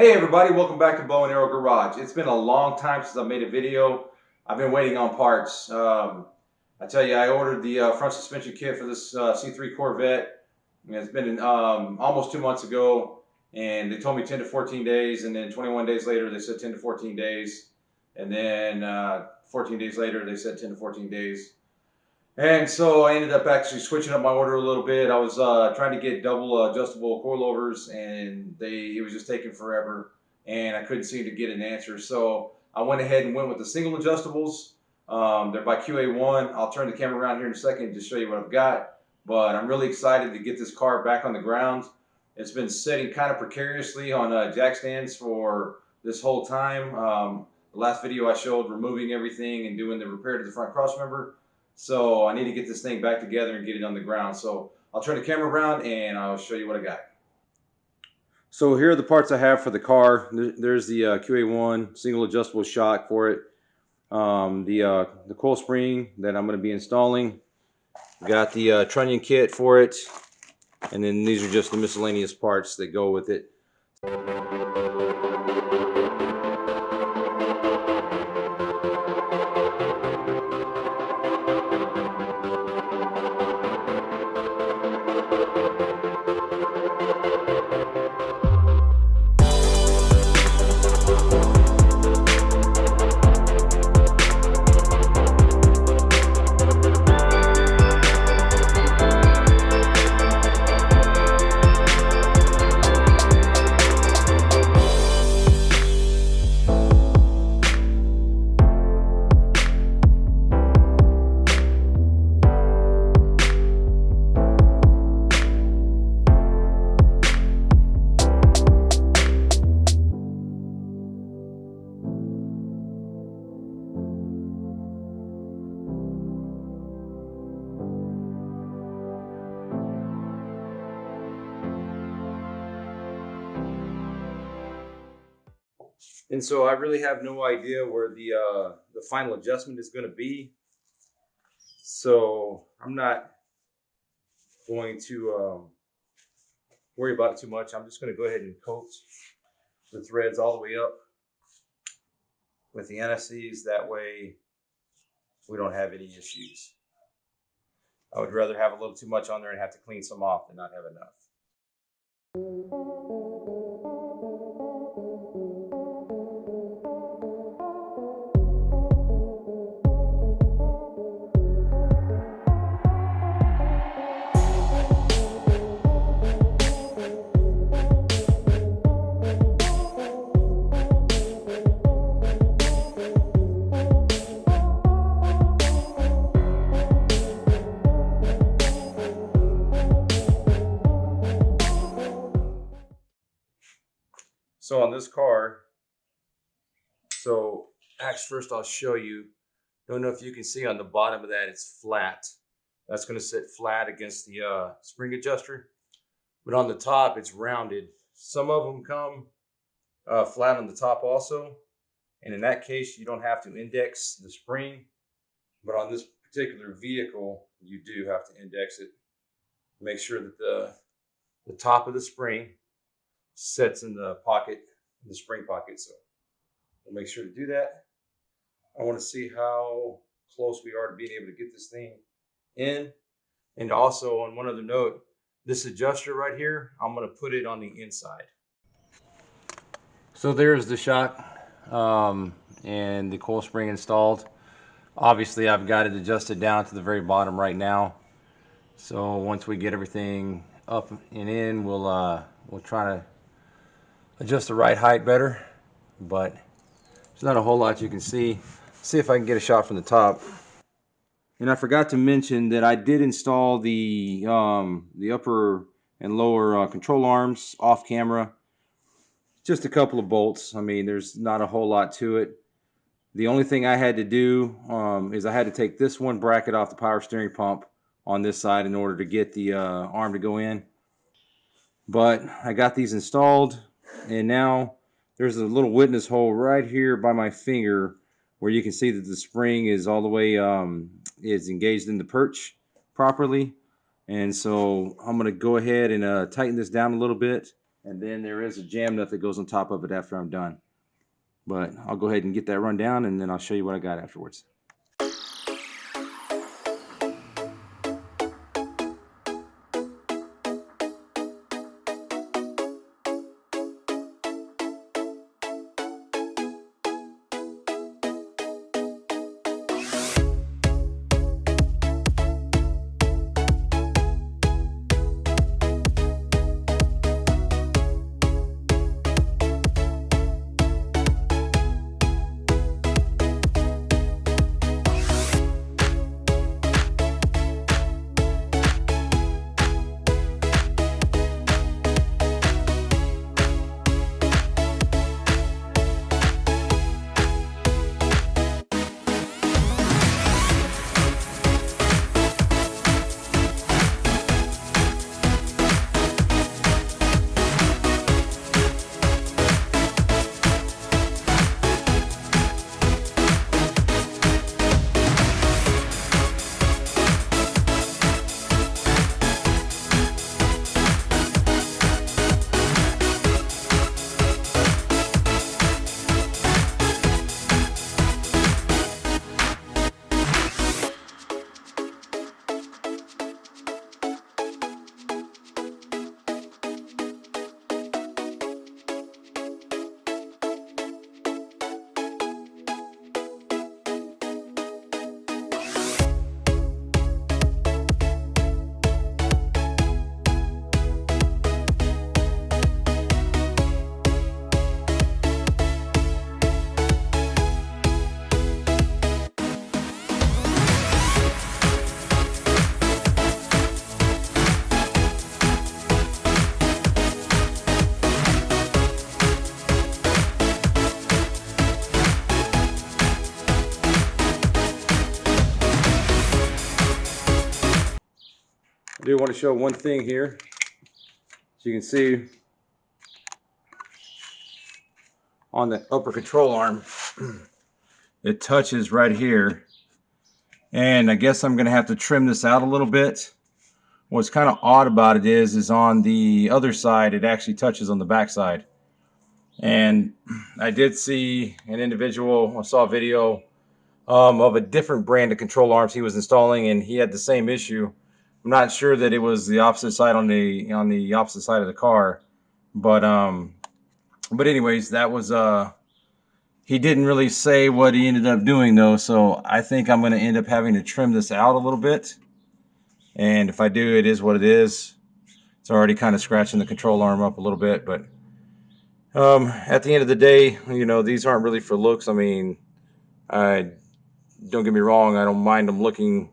Hey everybody, welcome back to Bow and Arrow Garage. It's been a long time since I made a video. I've been waiting on parts. I tell you, I ordered the front suspension kit for this C3 Corvette. It's been almost 2 months ago, and they told me 10 to 14 days, and then 21 days later they said 10 to 14 days, and then 14 days later they said 10 to 14 days. And so I ended up actually switching up my order a little bit. I was trying to get double adjustable coilovers, and it was just taking forever, and I couldn't seem to get an answer. So I went ahead and went with the single adjustables. They're by QA1. I'll turn the camera around here in a second to show you what I've got. But I'm really excited to get this car back on the ground. It's been sitting kind of precariously on jack stands for this whole time. The last video I showed removing everything and doing the repair to the front cross member. So I need to get this thing back together and get it on the ground. So I'll turn the camera around and I'll show you what I got. So here are the parts I have for the car. There's the QA1 single adjustable shock for it. The coil spring that I'm going to be installing. Got the trunnion kit for it. And then these are just the miscellaneous parts that go with it. And so I really have no idea where the final adjustment is going to be. So I'm not going to worry about it too much. I'm just going to go ahead and coat the threads all the way up with the NSCs. That way we don't have any issues. I would rather have a little too much on there and have to clean some off than not have enough. So on this car, first I'll show you. Don't know if you can see on the bottom of that, it's flat. That's going to sit flat against the spring adjuster. But on the top, it's rounded. Some of them come flat on the top also. And in that case, you don't have to index the spring. But on this particular vehicle, you do have to index it. Make sure that the top of the spring sets in the pocket, in the spring pocket. So we'll make sure to do that. I want to see how close we are to being able to get this thing in. And also, on one other note, this adjuster right here, I'm going to put it on the inside. So there's the shock and the coil spring installed. Obviously, I've got it adjusted down to the very bottom right now. So once we get everything up and in, we'll try to adjust the right height better. But there's not a whole lot you can see. See if I can get a shot from the top. And I forgot to mention that I did install the upper and lower control arms off camera. Just a couple of bolts. I mean, there's not a whole lot to it. The only thing I had to do is I had to take this one bracket off the power steering pump on this side in order to get the arm to go in. But I got these installed, and now there's a little witness hole right here by my finger where you can see that the spring is all the way is engaged in the perch properly. And so I'm going to go ahead and tighten this down a little bit And then there is a jam nut that goes on top of it after I'm done. But I'll go ahead and get that run down, and then I'll show you what I got afterwards. I do want to show one thing here. As you can see on the upper control arm, it touches right here. And I guess I'm going to have to trim this out a little bit. What's kind of odd about it is on the other side, it actually touches on the back side. And I did see an individual, I saw a video of a different brand of control arms he was installing, and he had the same issue. I'm not sure that it was the opposite side on the opposite side of the car, but anyways, that was he didn't really say what he ended up doing though, so I think I'm going to end up having to trim this out a little bit. And if I do, it is what it is. It's already kind of scratching the control arm up a little bit, but at the end of the day, you know, these aren't really for looks. I mean, don't get me wrong, I don't mind them looking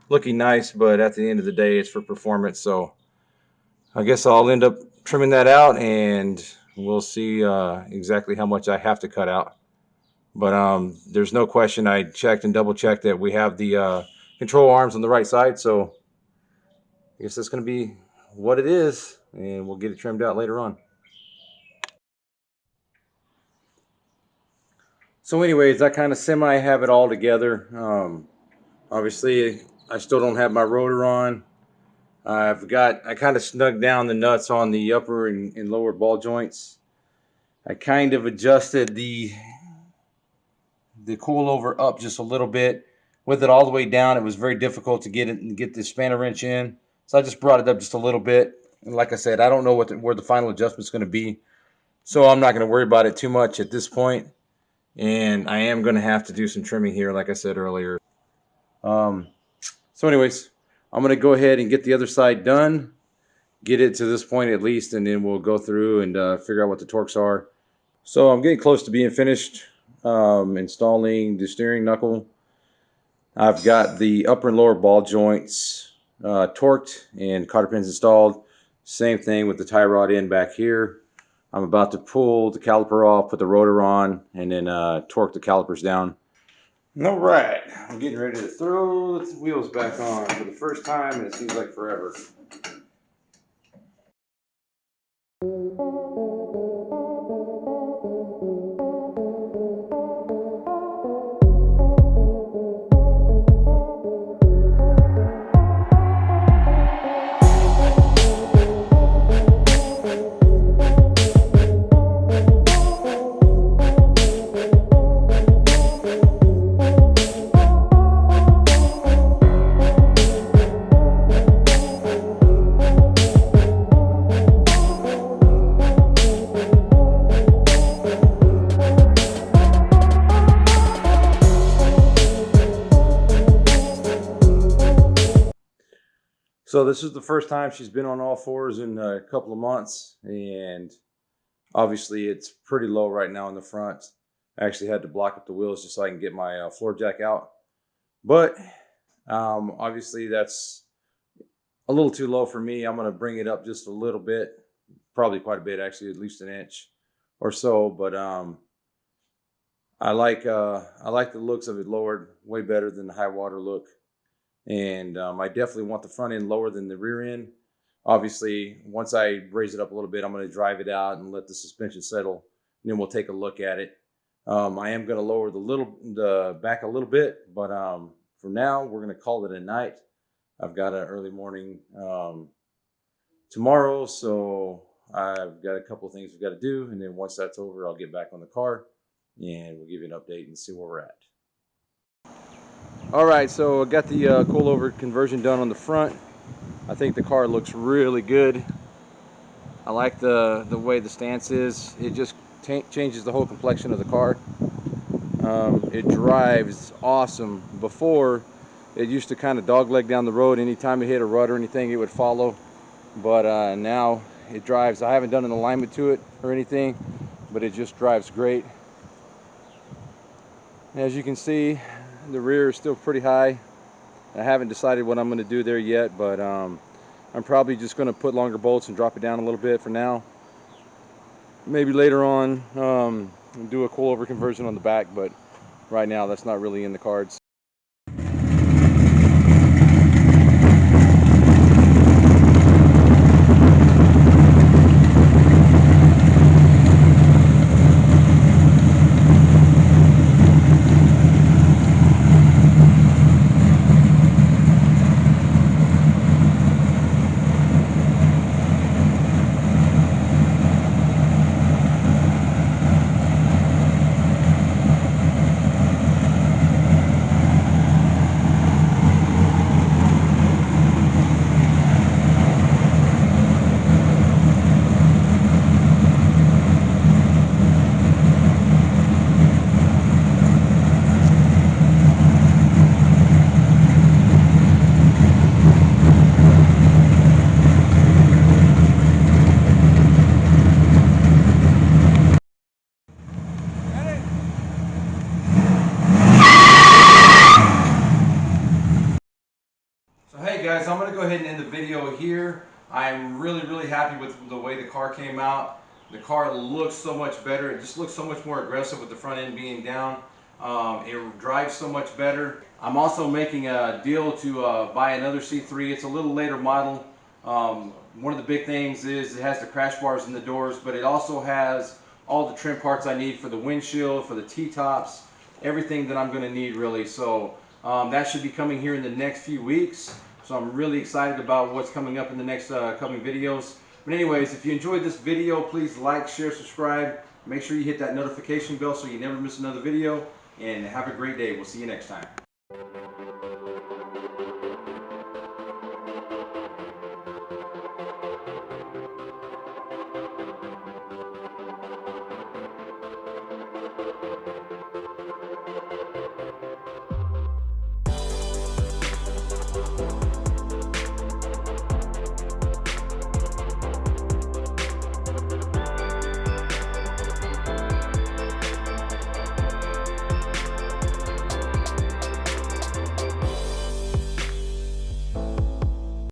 nice, but at the end of the day, it's for performance. So I guess I'll end up trimming that out, and we'll see exactly how much I have to cut out. But there's no question, I checked and double checked that we have the control arms on the right side, so I guess that's going to be what it is, and we'll get it trimmed out later on. So anyways, I kind of semi have it all together. Obviously, I still don't have my rotor on. I kind of snugged down the nuts on the upper and lower ball joints. I kind of adjusted the coil-over up just a little bit. With it all the way down, it was very difficult to get the spanner wrench in. So I just brought it up just a little bit. And like I said, I don't know where the final adjustment's going to be. So I'm not going to worry about it too much at this point. And I am going to have to do some trimming here, like I said earlier. So anyways, I'm going to go ahead and get the other side done, get it to this point at least, and then we'll go through and figure out what the torques are. So I'm getting close to being finished installing the steering knuckle. I've got the upper and lower ball joints torqued and cotter pins installed. Same thing with the tie rod in back here. I'm about to pull the caliper off, put the rotor on, and then torque the calipers down. All right, I'm getting ready to throw the wheels back on for the first time, and it seems like forever. So this is the first time she's been on all fours in a couple of months, and obviously it's pretty low right now in the front. I actually had to block up the wheels just so I can get my floor jack out. But obviously that's a little too low for me. I'm going to bring it up just a little bit, probably quite a bit actually, at least an inch or so. But I like the looks of it lowered way better than the high water look. And I definitely want the front end lower than the rear end. Obviously, once I raise it up a little bit, I'm going to drive it out and let the suspension settle, and then we'll take a look at it. I am going to lower the back a little bit, but for now, we're going to call it a night. I've got an early morning tomorrow, so I've got a couple of things we've got to do, and then once that's over, I'll get back on the car, and we'll give you an update and see where we're at. All right, so I got the coil-over conversion done on the front. I think the car looks really good. I like the way the stance is. It just changes the whole complexion of the car. It drives awesome. Before, it used to kind of dogleg down the road. Anytime it hit a rut or anything, it would follow. But now it drives. I haven't done an alignment to it or anything, but it just drives great. As you can see, the rear is still pretty high. I haven't decided what I'm going to do there yet, but I'm probably just going to put longer bolts and drop it down a little bit for now. Maybe later on do a coil-over conversion on the back, but right now that's not really in the cards. So hey guys, I'm going to go ahead and end the video here. I'm really happy with the way the car came out. The car looks so much better. It just looks so much more aggressive with the front end being down. It drives so much better. I'm also making a deal to buy another C3. It's a little later model. One of the big things is it has the crash bars in the doors, but it also has all the trim parts I need for the windshield, for the T-tops, everything that I'm going to need really. So that should be coming here in the next few weeks. So I'm really excited about what's coming up in the next coming videos. But anyways, if you enjoyed this video, please like, share, subscribe. Make sure you hit that notification bell so you never miss another video. And have a great day. We'll see you next time.